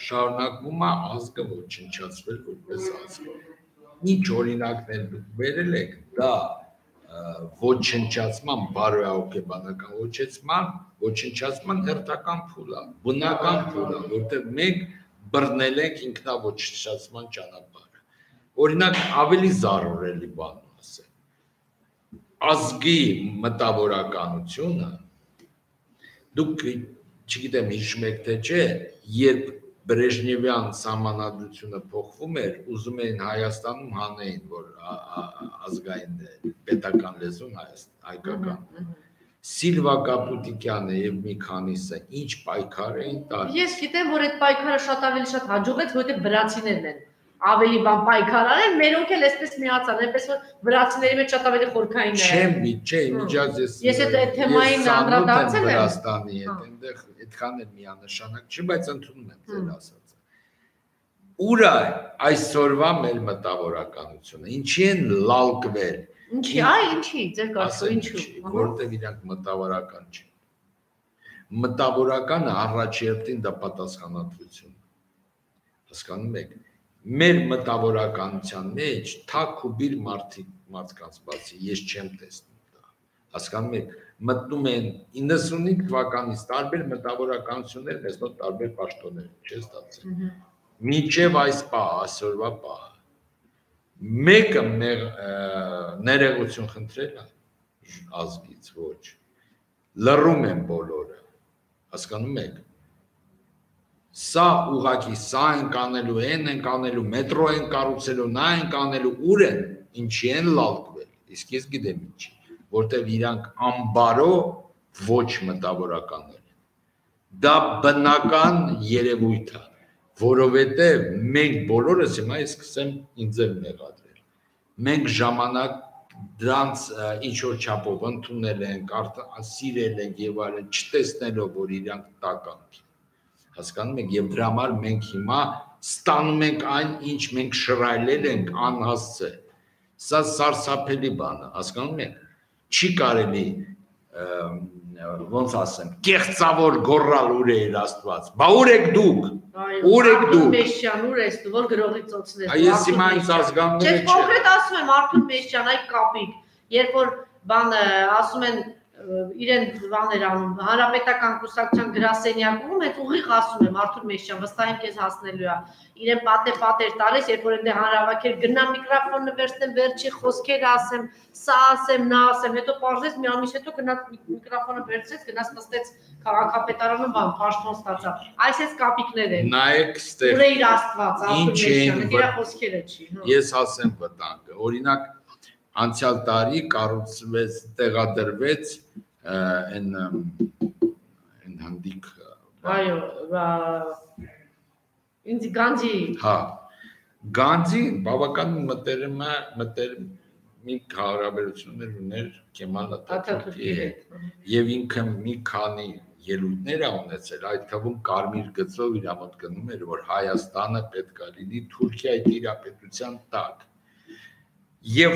Շարունակվում է ազգը ոչնչացվել որպես ազգ։ Ինչ օրինակներ դուք վերել եք, դա ոչնչացման, բարոյահոգեբանական ոչնչացման հերթական փուլ է, բնական փուլ է, որտեղ մենք բռնել ենք ինքնաոչնչացման ճանապարհը։ Օրինակ ավելի զարորելի բան ասեմ։ Ազգի մտավորականությունը դուք չգիտեմ հիշում եք թե չէ, երբ Բրեժնևյան սահմանադրությունը փոխվում էր, ուզում էին Հայաստանում հանեին, որ ազգային պետական լեզուն հայկական։ Սիլվա Կապուտիկյանը եւ մի քանիսը ինչ պայքար էին տալ։ Ես գիտեմ, որ այդ պայքարը շատ ավելի շատ հաջողեց, որովհետեւ վրացիներն են ավելի բան պայքար արել, մերոնք էլ այսպես միացան, այնպես որ վրացիների մեջ շատ ավելի խորքային է։ Չէ, իմիջիայլոց ես այդ թեմային անդրադարձել եմ Վրաստանի հետ, այնտեղ այդքան էլ միանշանակ չի, բայց ընդունում եմ ձեր ասածը։ Ուր է այսօրվա մեր մտավորականությունը, ինչի են լալկվել։ Ինչի, ձեր կարծիքով ինչու։ Որտեղ իրանք մտավորական չեն։ Մտավորականը առաջերտին դա պատասխանատվություն։ Հասկանում եք։ Մեր մտավորականության մեջ թակ ու բիր մարդկանց բացի ես չեմ տեսնում դա։ Հասկանում եք, մտնում են 95 թվականից տարբեր մտավորականություններ, մեզ մոտ տարբեր պաշտոններ, չէ՞ ստացել։ Մինչև այս պահ, այսօրվա պահ։ Մեկը ներողություն խնդրել է ազգից ոչ։ Լռում են բոլորը։ Հասկանում եք։ Սա ուղղակի սա են կանելու, են կանելու, մետրո են կառուցելու, նա են կանելու, ուր են, ինչի են լալկվել։ Իսկ ես գիտեմ ինչի, որտեղ իրանք ամբարո ոչ մտավորականներ են։ Դա բնական երևույթ է, որովհետև մենք բոլորս հիմա ես սկսեմ ինձ էլ մեղադրել։ Մենք ժամանակ դրանց ինչ որ չափով ընդունել ենք, սիրել ենք եւ այլն, չտեսնելով որ իրանք տականք են։ Հասկանում եք, եւ դրա համար մենք հիմա ստանում ենք այն, ինչ մենք շռայլել ենք անհասցե։ Սա սարսափելի բան է, հասկանում եք։ Չի կարելի ոնց ասեմ, կեղծավոր գոռալ ուր է իր Աստված։ Բա ուր եք դուք։ Ուր եք դուք։ Մեշյան ուր ես դու, որ գրողի ծոցներ։ Ես հիմա ինձ ազգանները չէ։ Չէ, կոնկրետ ասում եմ Արթուր Մեշյան, այ կապիկ։ Երբ որ բանը ասում են իրեն բաներ անում, հանրապետական կուսակցության գրասենյակում, այդ ուղիղ ասում եմ Արթուր Մեշյան, վստահ եմ քեզ հասնելու է։ Իրեն պատեր տալիս, երբ որ այնտեղ հանրավակեր գնա միկրոֆոնը վերցնեմ, վերջի խոսքերը ասեմ, սա ասեմ, նա ասեմ, հետո պարզեց մի ամիս հետո գնաց միկրոֆոնը վերցրեց, գնաց նստեց քաղաքապետարանում, բան, պաշտոն ստացավ։ Այս կապիկներ են։ Նայեք ստեղ։ Ուր է իր Աստված, Արթուր Մեշյանը, իր խոսքերը չի։ Ես ասեմ վտանգը, օրինակ անցյալ տարի կառուցվեց, տեղադրվեց այն հանդիկ այո, ինձ Գանձի։ Հա, Գանձի բավական մի հարաբերություններ ուներ Կեմալ Աթաթուրքի հետ եւ ինքը մի քանի ելույթներ ա ունեցել, այդ թվում կարմիր գծով իր մոտ գնում էր, որ Հայաստանը պետք է լինի Թուրքիայի տիրապետության տակ։ Եվ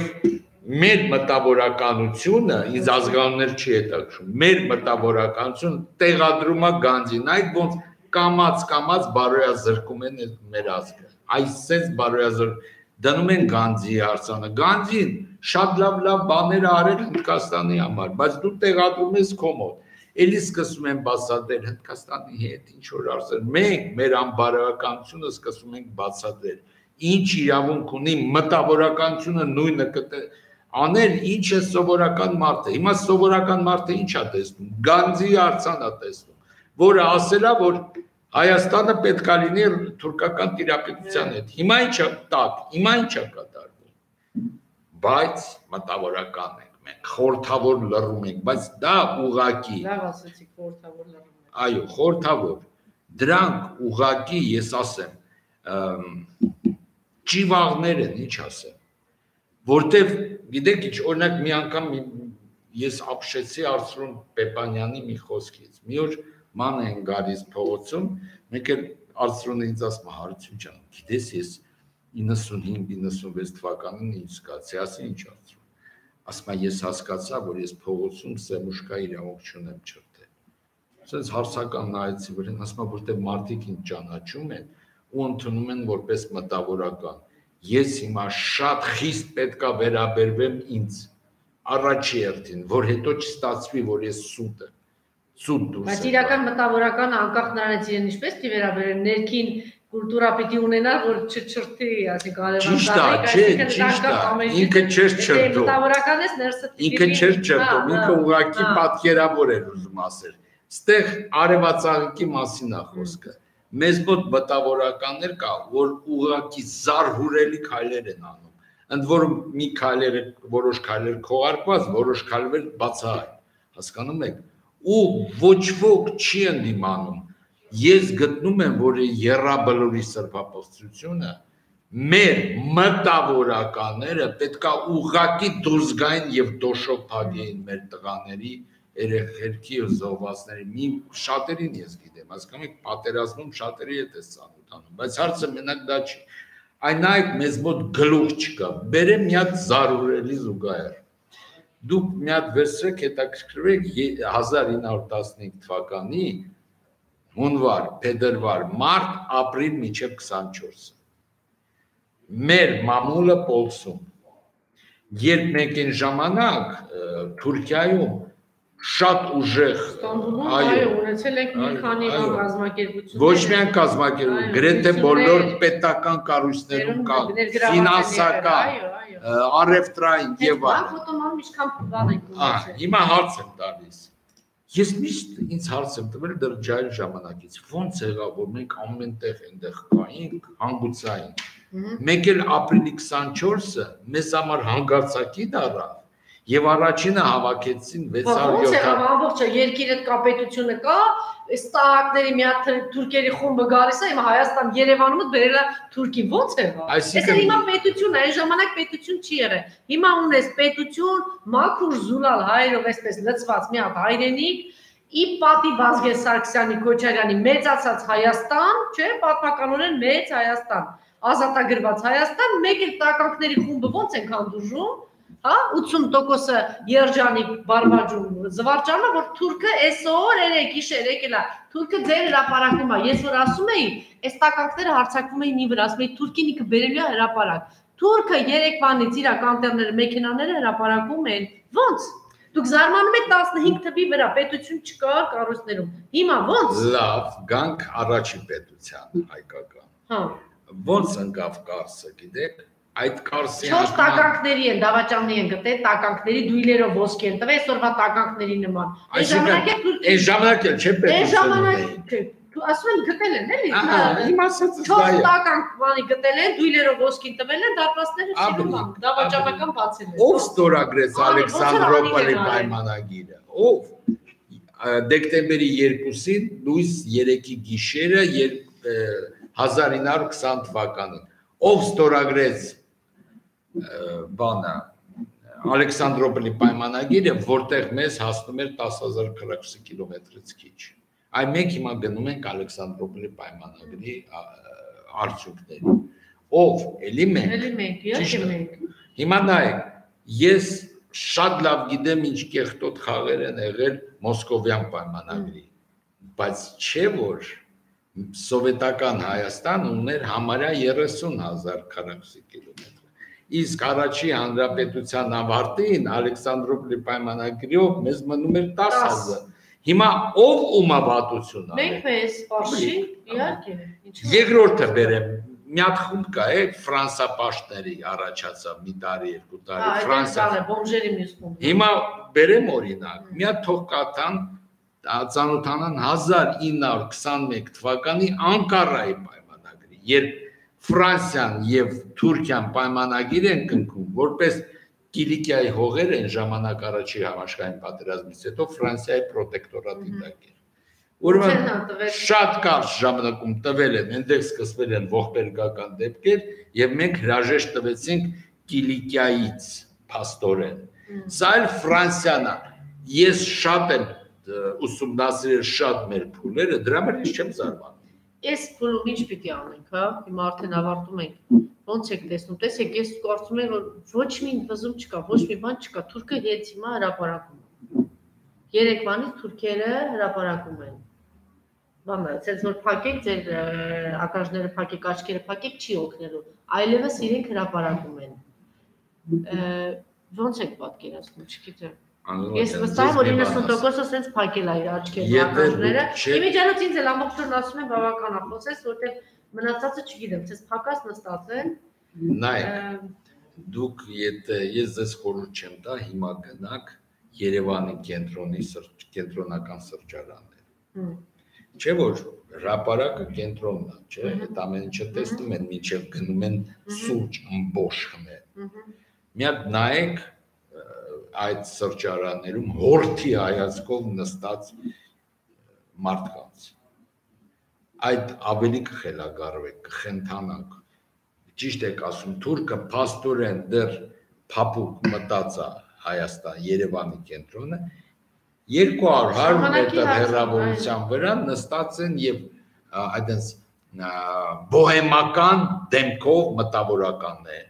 մեր մտավորականությունը ինձ ազգանուններ չի հետաքրում, մեր մտավորականությունը տեղադրում է Գանձին, այդ ոնց կամած բարոյազրկում են մեր ազգը, այսպես բարոյազրկ դնում են Գանձի հարցանը, Գանձին շատ լավ բաներ արել Հնդկաստանի համար, բայց դու տեղադրում ես քո մոտ, էլի սկսում են բացատրել Հնդկաստանի հետ, ինչ որ արսել, մենք մեր անբարոյականությունը սկսում ենք բացատրել, ինչ իրավունք ունի մտավորականությունը նույնը անել, ինչ է սովորական մարդը, հիմա սովորական մարդը ինչ է տեսնում, Գանձի արձան է տեսնում, որը ասել է, որ Հայաստանը պետք է լինի թուրքական տիրապետության հետ։ Հիմա ինչ է կատարվում։ Բայց մտավորական ենք մենք, խորհրդավոր լռում ենք, բայց դա ուղղակի։ Լավ ասացիք, խորհրդավոր լռում ենք։ Այո, խորհրդավոր։ Դրանք ուղղակի ես ասեմ, ճիվաղներ են, ինչ ասեմ։ Որտեվ գիտեք ինչ, օրինակ մի անգամ ես ապշեցի Արծրուն Պեպանյանի մի խոսքից։ Մի օր ման են գալիս փողոցում, մեկ էլ Արծրունը ինձ ասում է Հարություն ջան, գիտես ես 95-96 թվականին ինչ զգացի, ասի ինչ Արծրուն։ Ասում է ես հասկացա, որ ես փողոցում սեմուշկա իրավունք չունեմ չրթել։ Ասես հարցական նայեցի վրան, ասում է որտեղ մարդիկ ինձ ճանաչում են ու ընդունում են որպես մտավորական։ Ես հիմա շատ խիստ պետքա վերաբերվեմ ինձ առաջի երթին, որ հետո չստացվի, որ ես սուտ դուրս եմ։ Բայց իրական մտավորականը անկախ նրանից իրեն ինչպես չի վերաբերել, ներքին կուլտուրա պիտի ունենալ, որ չչրթի, ասենք արևադարձի, ճիշտ է, ինքը չէր չրթում։ Մտավորական ես ներսը ինքը չէր չրթում, ինքը ուղղակի պատկերավոր էր ուզում ասել։ Ստեղ արևածաղիկի մասին է խոսքը։ Մեզ մոտ մտավորականներ կա, որ ուղղակի զարհուրելի քայլեր են անում։ Ընդ որում մի քայլերը, որոշ քայլեր քողարկված, որոշ քայլեր բացահայտ։ Հասկանում եք։ Ու ոչ ոք չի ընդդիմանում։ Ես գտնում եմ, որ եռաբլուրի սրբապղծությունը մեր մտավորականները պետքա ուղղակի դուրս գային եւ դոշով փակեին մեր տղաների, երեխերքի ու զոհվածների։ Մի շատերին ես գիտեմ, հասկանում եք, պատերազմում շատերի հետ է ծանոթանում, բայց հարցը մենակ դա չի։ Այն նայեք մեզ մոտ գլուխ չկա, բերեմ մի հատ զարուրելի զուգահեռ։ Դուք մի հատ վերցրեք, հետաքրքրվեք 1915 թվականի հունվար, փետրվար, մարտ, ապրիլ մինչև 24-ը։ Մեր մամուլը Պոլսում։ Երբ մենք այն ժամանակ Թուրքիայում շատ ուժեղ այո, ունեցել ենք մի քանի կազմակերպություն։ Ոչ միայն կազմակերպություն, գրեթե բոլոր պետական կառույցներում կա, ֆինանսական, առևտրային եւ այլն։ Ֆոտոմանում ինչքան բան ենք ունեցել։ Հիմա հարց եմ տալիս։ Ես միշտ ինձ հարց եմ տվել դրջային ժամանակից, ոնց եղավ, որ մենք ամենտեղ այնտեղ կայինք, հանգուցային։ Մեկ էլ ապրիլի 24-ը մեզ համար հանգարցակի դառավ եւ առաջինը հավաքեցին 600-700։ Ամբողջը երկիրը կա, պետությունը կա, այս տաղակների մի հատ թուրքերի խումբը գալիս է, հիմա Հայաստան Երևանում բերելա Թուրքի, ոնց եղավ։ Այսինքն հիմա պետություն է, այն ժամանակ պետություն չի եղել։ Հիմա ունես պետություն, մաքուր զուլալ հայերով այսպես լցված մի հատ հայրենիք, ի պատիվ Վազգեն Սարգսյանի Քոչարյանի մեծացած Հայաստան, չէ, պատմականորեն մեծ Հայաստան, ազատագրված Հայաստան, մեկ էլ տականքների խումբը ոնց են հանդուրժում, հա, 80% Երջանի բարբաջում զվարճանը, որ թուրքը այսօր երեք գիշեր եկել է, թուրքը ձեր հրապարակում է, ես որ ասում էի, այս տականքները հարձակվում էին ի վրա, ասում էի թուրքին ինքը բերելու է հրապարակ, թուրքը երեկվանից իր կանտերները, մեքենաները հրապարակում են, ոնց? Դուք զարմանում եք 15 թվի վրա, պետություն չկար կառույցներում, հիմա ոնց? Լավ, գանք առաջի պետության հայկական, հա, ոնց ընկավ կարծը, գիտեք? Այդ կարծի 4 տականքների են, դավաճանների են գտել, տականքների դույլերով ոսկի են տվել, այսօրվա տականքների նման։ Այս ժամանակ էլ չէ պետություն։ Ասում են գտել են, էլի։ Իմ ասածս դա է։ 4 տականք բանի գտել են, դույլերով ոսկին տվել են, դարպասները սիրում են, դավաճանական բացել են։ Ով ստորագրեց Ալեքսանդրոպոլի պայմանագիրը։ Ով դեկտեմբերի 2-ին, լույս 3-ի գիշերը 1920 թվականին։ Ով ստորագրեց բանը Ալեքսանդրոպոլի պայմանագիրը, որտեղ մեզ հասնում էր 10,000 քառակուսի կիլոմետրից քիչ։ Այ մենք հիմա գնում ենք Ալեքսանդրոպոլի պայմանագրի արդյունքներին։ Ով, էլի մենք։ Հիմա նայեք, ես շատ լավ գիտեմ ինչ կեղտոտ խաղեր են եղել Մոսկովյան պայմանագրի, բայց չէ որ սովետական Հայաստան ուներ համարյա 30,000 քառակուսի կիլոմետր։ Իսկ առաջի հանրապետության ավարտին Ալեքսանդրոպոլի պայմանագրով մեզ մնում էր 10,000։ Հիմա ով ումա վատություն ա։ Մենք մեզ սպասի, իհարկե։ Երկրորդը բերեմ, մի հատ խումբ կա, ֆրանսապաշտների առաջացավ մի տարի, երկու տարի, Ֆրանսիա։ Բոմժերի մյուս խումբ։ Հիմա բերեմ օրինակ, մի հատ թող կաթան ծանոթանան 1921 թվականի Անկարայի պայմանագրի, երբ Ֆրանսիան եւ Թուրքիան պայմանագիր են կնքում, որպես Կիլիկիայի հողերը այն ժամանակ առաջի համաշխարհային պատերազմից հետո Ֆրանսիայի պրոտեկտորատի տակ էր։ Ուրեմն շատ կարճ ժամանակում տվել են, այնտեղ սկսվել են ողբերգական դեպքեր եւ մենք հրաժեշտ տվեցինք Կիլիկիայից փաստորեն։ Սա էլ Ֆրանսիան է։ Ես շատ եմ ուսումնասիրել շատ մեր փուլերը, դրա համար ես չեմ զարմանում։ Այս փուլում ինչ պիտի անենք, հա? Հիմա արդեն ավարտում ենք։ Ոնց եք տեսնում։ Տեսեք, ես կարծում եմ, որ ոչ մի վզում չկա, ոչ մի բան չկա։ Թուրքը հետ հիմա հրապարակում է։ Երեկվանից թուրքերը հրապարակում են։ Բանը, ցած որ փակեք ձեր ակաժները փակեք, աչքերը փակեք, չի օգնելու։ Այլևս իրենք հրապարակում են։ Ոնց եք պատկերացնում, չգիտեմ։ Ես վստահ եմ, որ 90%-ը սենց փակել է իր աչքերը, ակաժները։ Իմիջիայլոց ինձ էլ ամբողջովին ասում են բավական է խոսես, որտեղ մնացածը չգիտեմ, ցես փակած նստած են։ Նայեք, դուք եթե ես ձեզ խորհուրդ չեմ տա, հիմա գնաք Երևանի կենտրոնական սրճարաններ։ Չէ՞ որ հրապարակը կենտրոնն է, չէ՞, այդ ամեն ինչը տեսնում են, մինչև գնում են սուրճ ըմբոշ խմել։ Միակ նայեք այդ սրճարաններում հորթի հայացքով նստած մարդկանց։ Այդ ավելի կխելագարվեք, կխենթանաք։ Ճիշտ եք ասում, թուրքը փաստորեն դեռ փափուկ մտած է Հայաստան, Երևանի կենտրոնը 200-100 մետր հեռավորության վրա նստած են եւ այդպես բոհեմական դեմքով մտավորականներ,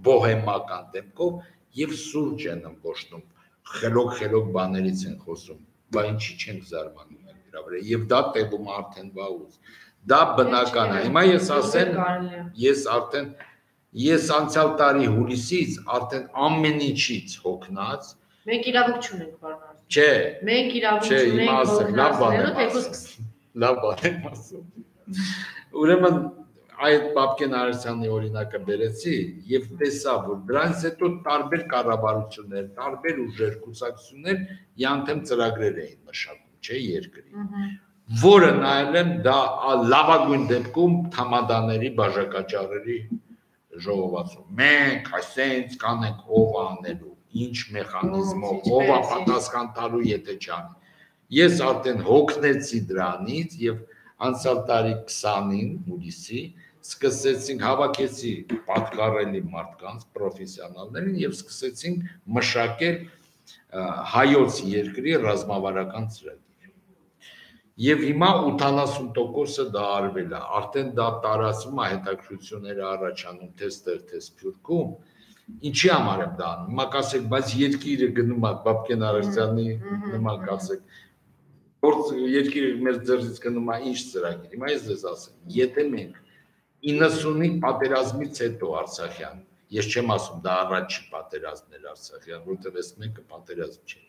բոհեմական դեմքով եւ սուրճ են ըմբոշնում, խելոք բաներից են խոսում, բա ինչի չենք զարմանում դրա վրա եւ դա տևում է արդեն վաղուց։ Դա բնական է։ Հիմա ես ասեմ, ես անցյալ տարի հուլիսից արդեն ամեն ինչից հոգնած մենք իրավունք չունենք բառնալ։ Չէ։ Մենք իրավունք չունենք լավ բան եմ ասում։ Ուրեմն այդ Պապկեն Արարսյանի օրինակը բերեցի եւ տեսա, որ դրանից հետո տարբեր կառավարություններ, տարբեր ուժեր, կուսակցություններ յանդեմ ծրագրեր էին մշակում, չէ, երկրի։ Որը նայել եմ դա լավագույն դեպքում թամադաների բաժակաճառերի ժողովածու։ Մենք այսենց կանենք ով անելու, ինչ մեխանիզմով, ով է պատասխան տալու, եթե չանի։ Ես արդեն հոգնեցի դրանից եւ անցյալ տարի 20-ին հուլիսի սկսեցինք հավաքեցի պատկառելի մարդկանց, պրոֆեսիոնալներին եւ սկսեցինք մշակել հայոց երկրի ռազմավարական ծրագիր։ Եվ հիմա 80%-ը դա արվել է, արդեն դա տարածվում է, հետաքրքրությունները առաջանում թե ստեղ, թե Սփյուռքում։ Ինչի համար եմ դա անում։ Հիմա կասեք, բայց երկիրը գնում է Պապկեն Արարսյանի նման կասեք, որ երկիրը մեր ձեռքից գնում է ինչ ծրագիր։ Հիմա ես ձեզ ասեմ, եթե մենք 90-ի պատերազմից հետո Արցախյան, ես չեմ ասում դա առաջի պատերազմն էր Արցախյան, որտեղ այս մեկը պատերազմ չէր։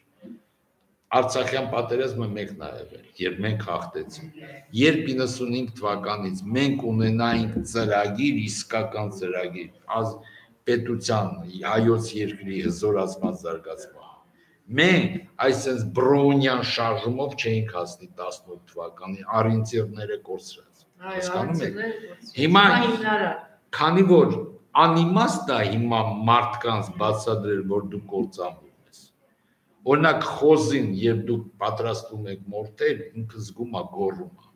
Արցախյան պատերազմը մեկն է եղել, երբ մենք հաղթեցինք։ Երբ 95 թվականից մենք ունենայինք ծրագիր, իսկական ծրագիր, պետության, հայոց երկրի հզորացման զարգացման։ Մենք այսպես բրոնյան շարժումով չէինք հասնի 18 թվականի արինցիրները կորցրած։ Հասկանում եք։ Հիմա քանի որ անիմաստ է հիմա մարդկանց բացատրել, որ դու կործանում ես։ Օրինակ խոզին, երբ դուք պատրաստում եք մորթել, ինքը զգում է գոռում է։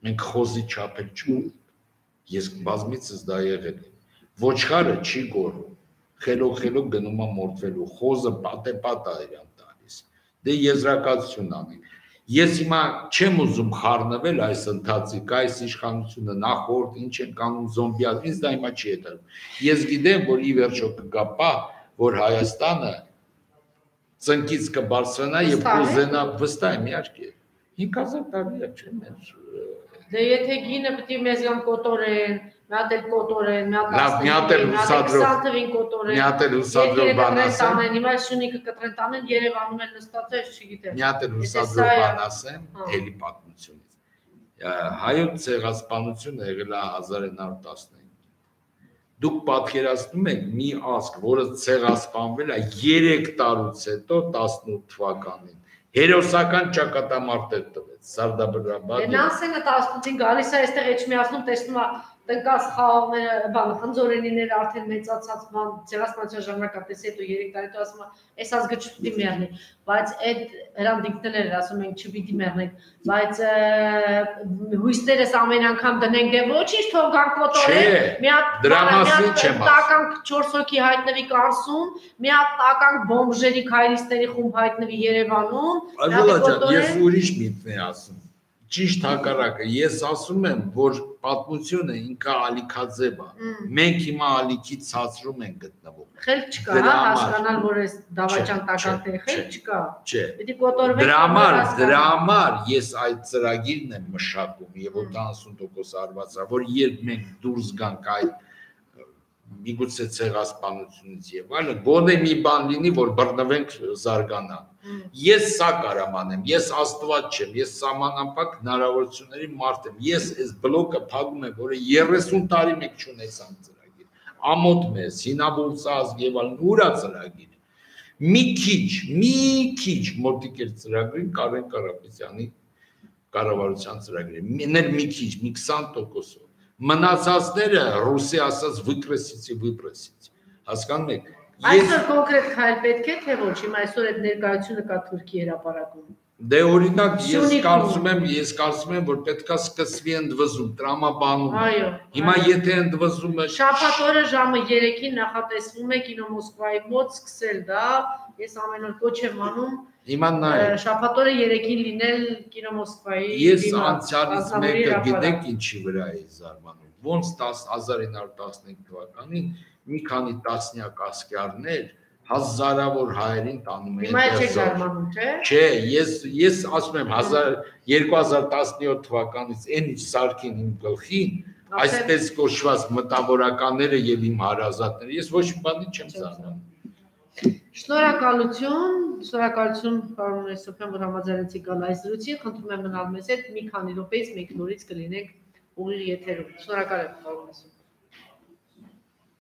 Մենք խոզի չափել չունենք։ Ես բազմիցս դա եղել եմ։ Ոչխարը չի գոռում, խելոք գնում է մորթվելու, խոզը պատե-պատ է իրան տալիս, դե եզրակացություն անի։ Ես հիմա չեմ ուզում խառնվել այս ընթացիկ, այս իշխանությունը նախորդ, ինչ են կանում զոմբիալ, ինձ դա հիմա չի հետևում։ Ես գիտեմ, որ ի վերջո կգա պահ, որ Հայաստանը ծնկից կբարձրանա եւ կուզենա վստահ եմ, իհարկե 5000 տարի է, չէ՞ մեր։ Դե եթե գինը պիտի մեզ կամ կոտորեն, մի հատ էլ կոտորեն, մի հատ էլ հուսադրող բան ասեմ։ Հիմա շունիկը կտրեն տանեն, Երևանում են նստած է, չգիտեմ։ Մի հատ էլ հուսադրող բան ասեմ, էլի պատմությունից։ Հայոց ցեղասպանությունը եղել է 1915։ Դուք պատկերացնում եք մի ազգ, որը ցեղասպանվել է 3 տարուց հետո 18 թվականին, հերոսական ճակատամարտեր տվեց Սարդաբրաբադ։ Նասենը 18-ին գալիս է այստեղ Էջմիածնում տեսնում է տնկած խաղողները, բան, խնձորենիները արդեն մեծացած բան, ցեղասպանության ժամանակատեսի հետո 3 տարի հետո ասում է, այս ազգը չպիտի մեռնի, բայց այդ հրանդիկներ էր ասում ենք չպիտի մեռնենք, բայց հույսներս ամեն անգամ դնենք դե ոչինչ թող գանք կոտորենք, մի հատ տականք 4 հոգի հայտնվի Կարսում, մի հատ տականք բոմբժերի քայլիստերի խումբ հայտնվի Երևանում, ես ուրիշ միտն եմ ասում։ Ճիշտ հակառակը, ես ասում եմ, որ պատմությունը ինքը ալիքաձև է։ Մենք հիմա ալիքի ցածրում ենք գտնվում։ Խելք չկա, հասկանալ, որ այս դավաճան տականքների խելք չկա։ Չէ։ Պիտի կոտորվենք։ Դրա համար ես այդ ծրագիրն եմ մշակում եւ 70% արվածա, որ երբ մենք դուրս գանք այդ միգուցե ցեղասպանությունից եւ այլն, գոնե մի բան լինի, որ բռնվենք զարգանա։ Ես սա կարամ անեմ, ես Աստված չեմ, ես սահմանափակ հնարավորությունների մարդ եմ։ Ես այս բլոկը փակում եմ, որը 30 տարի մեկ չունեցան ծրագիր։ Ամոթ մեզ, հինավուրց ազգ եւ այլն, ուրա ծրագիր։ Մի քիչ մոտիկ էր ծրագրին Կարեն Կարապետյանի կառավարության ծրագրին։ Մեներ մի քիչ, մի 20%-ով։ Մնացածները ռուսի ասած վիպրեսից, հասկանում եք։ Այսօր կոնկրետ քայլ պետք է թե ոչ, հիմա այսօր այդ ներկայությունը կա Թուրքի հրապարակում։ Դե օրինակ ես կարծում եմ, որ պետքա սկսվի ընդվզում, տրամաբանում։ Հիմա եթե ընդվզումը շաբաթ օրը ժամը 3-ին նախատեսվում է կինո Մոսկվայի մոտ սկսել դա, ես ամեն օր կոչ եմ անում։ Հիմա նայեք։ Շաբաթ օրը 3-ին լինել կինո Մոսկվայի։ Ես անցյալից մեկը գիտեք ինչի վրա էի զարմանում։ Ոնց 1915 թվականին մի քանի տասնյակ ասկերներ հազարավոր հայերին տանում են։ Հիմա չեք զարմանում, չէ՞։ Չէ, ես ասում եմ 2017 թվականից այն ինչ սարքին իմ գլխին, այսպես կոչված մտավորականները եւ իմ հարազատները, ես ոչ մի բանի չեմ զարմանում։ Շնորհակալություն, պարոն Սոփյան, որ համաձայնեցիք գալ այս զրույցին, խնդրում եմ մնալ մեզ հետ մի քանի րոպեից մեկ նորից կլինենք ուղիղ եթերում։ Շնորհակալ եմ, պարոն Սոփյան։